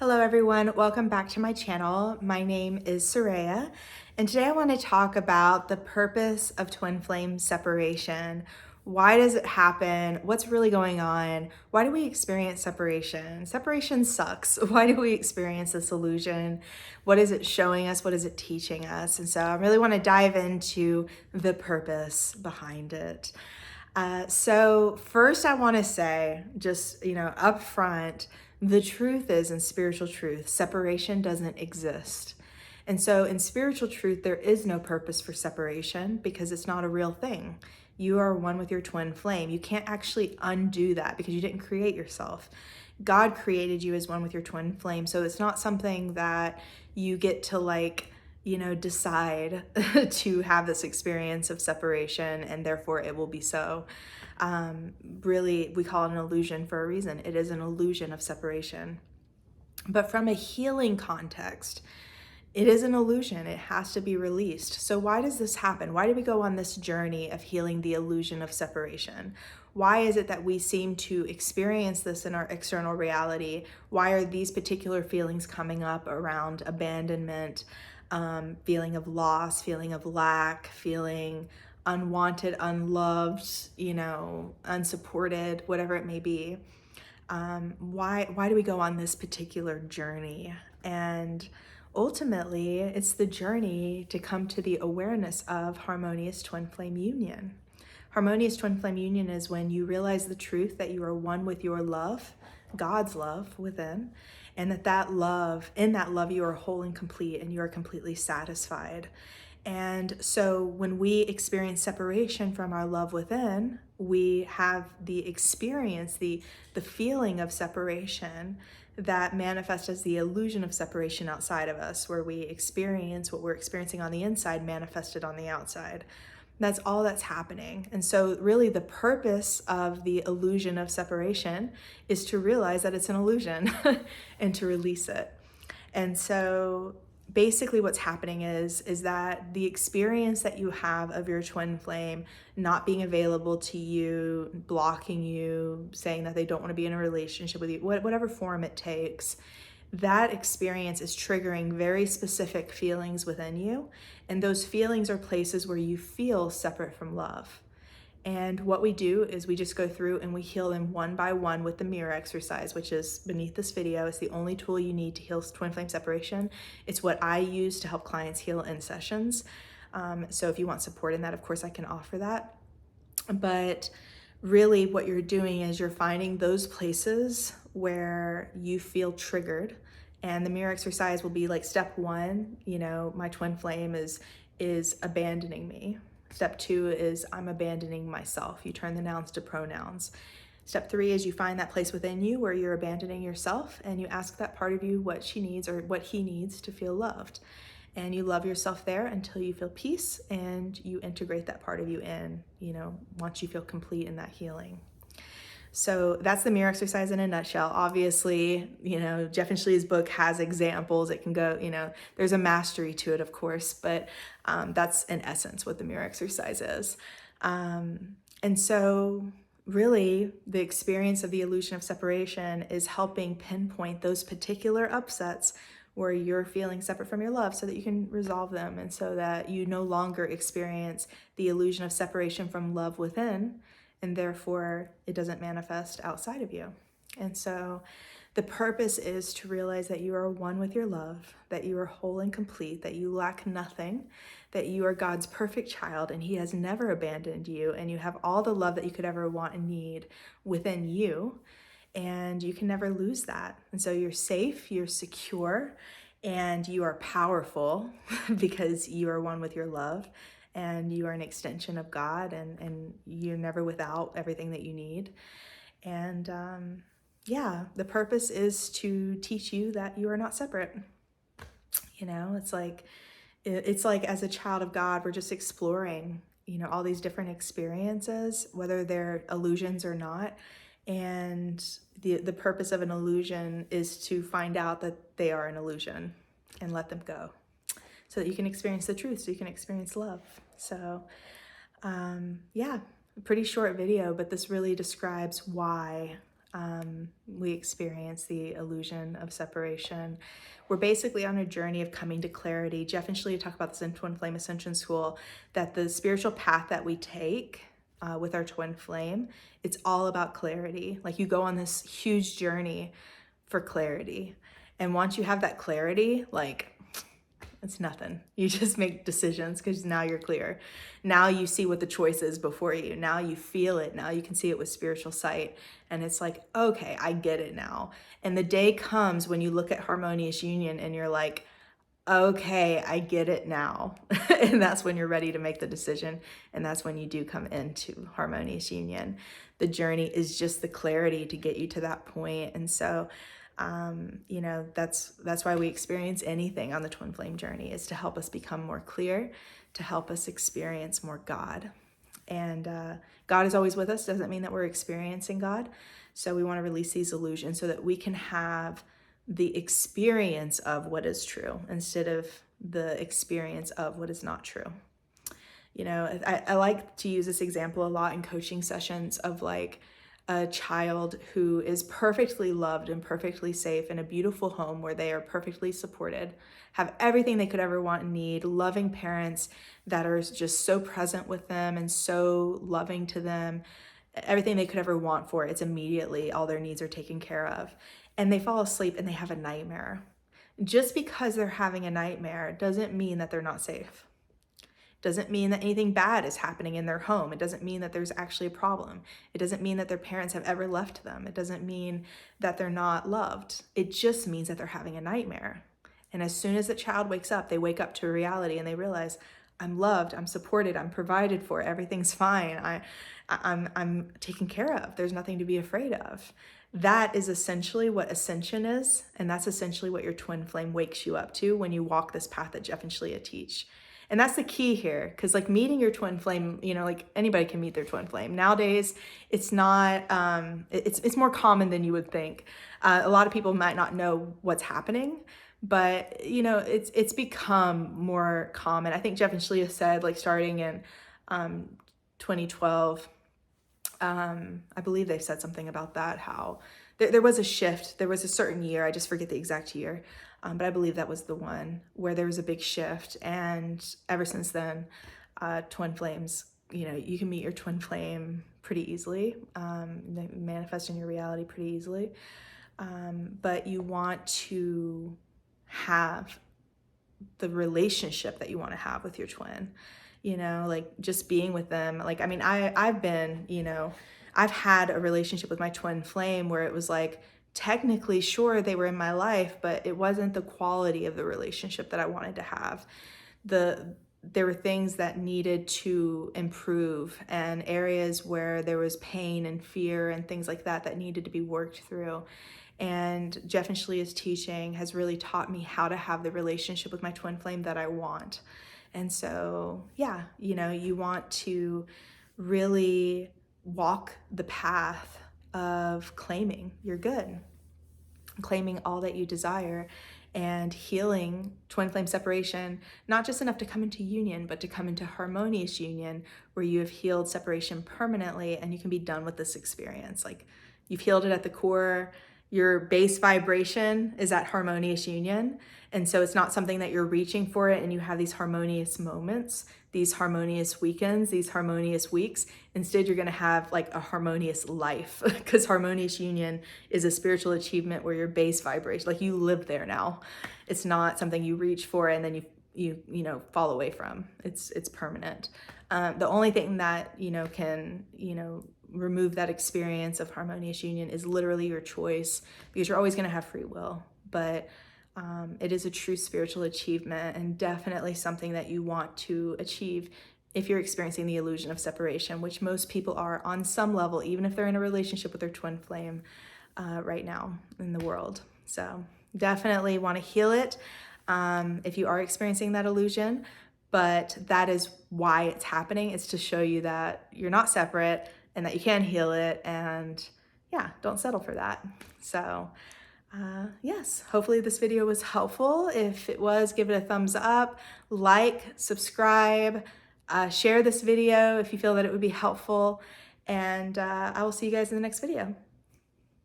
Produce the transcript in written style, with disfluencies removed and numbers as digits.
Hello everyone, welcome back to my channel. My name is Soraya, and today I want to talk about the purpose of twin flame separation. Why does it happen? What's really going on? Why do we experience separation? Separation sucks. Why do we experience this illusion? What is it showing us? What is it teaching us? And so I really want to dive into the purpose behind it. So first I want to say, just, up front, the truth is, in spiritual truth, separation doesn't exist. And so in spiritual truth, there is no purpose for separation because it's not a real thing. You are one with your twin flame. You can't actually undo that because you didn't create yourself. God created you as one with your twin flame. So it's not something that you get to decide to have this experience of separation and therefore it will be so. Really, we call it an illusion for a reason. It is an illusion of separation. But from a healing context, it is an illusion. It has to be released. So why does this happen? Why do we go on this journey of healing the illusion of separation? Why is it that we seem to experience this in our external reality? Why are these particular feelings coming up around abandonment, feeling of loss, feeling of lack, feeling unwanted, unloved, unsupported, whatever it may be? Why do we go on this particular journey? And ultimately, it's the journey to come to the awareness of harmonious twin flame union. Harmonious twin flame union is when you realize the truth that you are one with your love, God's love within, and in that love, you are whole and complete and you are completely satisfied. And so when we experience separation from our love within, we have the experience, the feeling of separation that manifests as the illusion of separation outside of us, where we experience what we're experiencing on the inside manifested on the outside. That's all that's happening. And so really the purpose of the illusion of separation is to realize that it's an illusion and to release it. And so basically what's happening is that the experience that you have of your twin flame not being available to you, blocking you, saying that they don't want to be in a relationship with you, whatever form it takes, that experience is triggering very specific feelings within you. And those feelings are places where you feel separate from love. And what we do is we just go through and we heal them one by one with the mirror exercise, which is beneath this video. It's the only tool you need to heal twin flame separation. It's what I use to help clients heal in sessions. So if you want support in that, of course, I can offer that. But really what you're doing is you're finding those places where you feel triggered. And the mirror exercise will be like step one, my twin flame is abandoning me. Step two is I'm abandoning myself. You turn the nouns to pronouns. Step three is you find that place within you where you're abandoning yourself and you ask that part of you what she needs or what he needs to feel loved. And you love yourself there until you feel peace and you integrate that part of you in, once you feel complete in that healing. So that's the mirror exercise in a nutshell. Obviously, Jeff and Shlee's book has examples. It can go, there's a mastery to it, of course, but that's in essence what the mirror exercise is. And so really the experience of the illusion of separation is helping pinpoint those particular upsets where you're feeling separate from your love so that you can resolve them and so that you no longer experience the illusion of separation from love within, and therefore it doesn't manifest outside of you. And so the purpose is to realize that you are one with your love, that you are whole and complete, that you lack nothing, that you are God's perfect child and he has never abandoned you, and you have all the love that you could ever want and need within you, and you can never lose that. And so you're safe, you're secure, and you are powerful because you are one with your love. And you are an extension of God, and you're never without everything that you need. And the purpose is to teach you that you are not separate. It's like as a child of God, we're just exploring, all these different experiences, whether they're illusions or not. And the purpose of an illusion is to find out that they are an illusion and let them go, so that you can experience the truth, so you can experience love. So a pretty short video, but this really describes why We experience the illusion of separation. We're basically on a journey of coming to clarity. Jeff and Shalia talk about this in Twin Flame Ascension School, that the spiritual path that we take with our twin flame, it's all about clarity. Like, you go on this huge journey for clarity. And once you have that clarity, like, it's nothing. You just make decisions because now you're clear. Now you see what the choice is before you. Now you feel it. Now you can see it with spiritual sight. And it's like, okay, I get it now. And the day comes when you look at harmonious union and you're like, okay, I get it now. And that's when you're ready to make the decision. And that's when you do come into harmonious union. The journey is just the clarity to get you to that point. And so, you know, that's why we experience anything on the twin flame journey, is to help us become more clear, to help us experience more God. And God is always with us. Doesn't mean that we're experiencing God. So we want to release these illusions so that we can have the experience of what is true instead of the experience of what is not true. You know, I like to use this example a lot in coaching sessions of like a child who is perfectly loved and perfectly safe in a beautiful home where they are perfectly supported, have everything they could ever want and need, loving parents that are just so present with them and so loving to them, everything they could ever want for. It's immediately all their needs are taken care of. And they fall asleep and they have a nightmare. Just because they're having a nightmare doesn't mean that they're not safe. Doesn't mean that anything bad is happening in their home. It doesn't mean that there's actually a problem. It doesn't mean that their parents have ever left them. It doesn't mean that they're not loved. It just means that they're having a nightmare. And as soon as the child wakes up, they wake up to reality and they realize, I'm loved, I'm supported, I'm provided for, everything's fine. I'm taken care of. There's nothing to be afraid of. That is essentially what Ascension is. And that's essentially what your twin flame wakes you up to when you walk this path that Jeff and Shalia teach. And that's the key here, because like meeting your twin flame, you know, like anybody can meet their twin flame. Nowadays, it's not, it's more common than you would think. A lot of people might not know what's happening, but you know, it's become more common. I think Jeff and Shalia said, like, starting in 2012, I believe they've said something about that, how there was a shift. There was a certain year, I just forget the exact year, but I believe that was the one where there was a big shift. And ever since then, twin flames, you know, you can meet your twin flame pretty easily, manifest in your reality pretty easily. But you want to have the relationship that you want to have with your twin, you know, like just being with them. Like, I mean, I've been, you know, I've had a relationship with my twin flame where it was like, technically, sure, they were in my life, but it wasn't the quality of the relationship that I wanted to have. There were things that needed to improve, and areas where there was pain and fear and things like that that needed to be worked through. And Jeff and Shalia's teaching has really taught me how to have the relationship with my twin flame that I want. And so, yeah, you know, you want to really walk the path of claiming you're good, claiming all that you desire, and healing twin flame separation, not just enough to come into union, but to come into harmonious union where you have healed separation permanently and you can be done with this experience. Like, you've healed it at the core. Your base vibration is at harmonious union. And so it's not something that you're reaching for it and you have these harmonious moments, these harmonious weekends, these harmonious weeks. Instead, you're going to have like a harmonious life, because harmonious union is a spiritual achievement where your base vibration, like, you live there now. It's not something you reach for and then you know, fall away from. It's permanent. The only thing that, you know, can, you know, remove that experience of harmonious union is literally your choice, because you're always going to have free will. But it is a true spiritual achievement, and definitely something that you want to achieve if you're experiencing the illusion of separation, which most people are on some level, even if they're in a relationship with their twin flame right now in the world. So definitely want to heal it if you are experiencing that illusion. But that is why it's happening. It's to show you that you're not separate and that you can heal it. And yeah, don't settle for that. So yes, hopefully this video was helpful. If it was, give it a thumbs up, like, subscribe, share this video if you feel that it would be helpful. And I will see you guys in the next video.